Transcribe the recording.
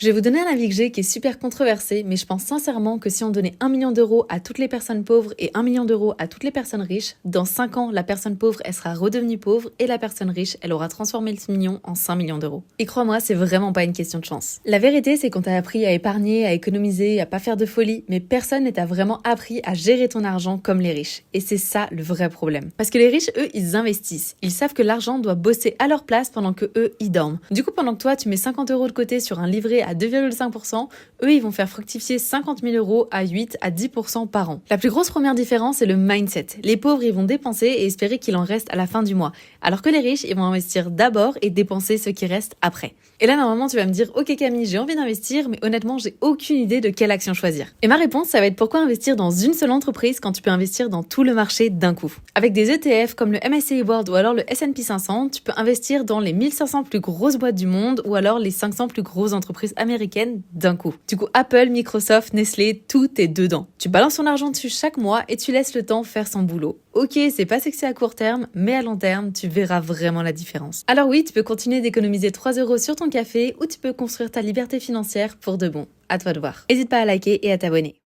Je vais vous donner un avis que j'ai qui est super controversé, mais je pense sincèrement que si on donnait 1 million d'euros à toutes les personnes pauvres et 1 million d'euros à toutes les personnes riches, dans 5 ans, la personne pauvre, elle sera redevenue pauvre et la personne riche, elle aura transformé le million en 5 millions d'euros. Et crois-moi, c'est vraiment pas une question de chance. La vérité, c'est qu'on t'a appris à épargner, à économiser, à pas faire de folie, mais personne ne t'a vraiment appris à gérer ton argent comme les riches. Et c'est ça le vrai problème. Parce que les riches, eux, ils investissent. Ils savent que l'argent doit bosser à leur place pendant que eux, ils dorment. Du coup, pendant que toi, tu mets 50 euros de côté sur un livret à 2,5%, eux, ils vont faire fructifier 50 000 euros à 8 à 10% par an. La plus grosse première différence, c'est le mindset. Les pauvres, ils vont dépenser et espérer qu'il en reste à la fin du mois. Alors que les riches, ils vont investir d'abord et dépenser ce qui reste après. Et là, normalement, tu vas me dire, ok Camille, j'ai envie d'investir, mais honnêtement, j'ai aucune idée de quelle action choisir. Et ma réponse, ça va être pourquoi investir dans une seule entreprise quand tu peux investir dans tout le marché d'un coup. Avec des ETF comme le MSCI World ou alors le S&P 500, tu peux investir dans les 1500 plus grosses boîtes du monde ou alors les 500 plus grosses entreprises américaines d'un coup. Du coup, Apple, Microsoft, Nestlé, tout est dedans. Tu balances ton argent dessus chaque mois et tu laisses le temps faire son boulot. Ok, c'est pas sexy à court terme, mais à long terme, tu verras vraiment la différence. Alors oui, tu peux continuer d'économiser 3 euros sur ton café ou tu peux construire ta liberté financière pour de bon. À toi de voir. N'hésite pas à liker et à t'abonner.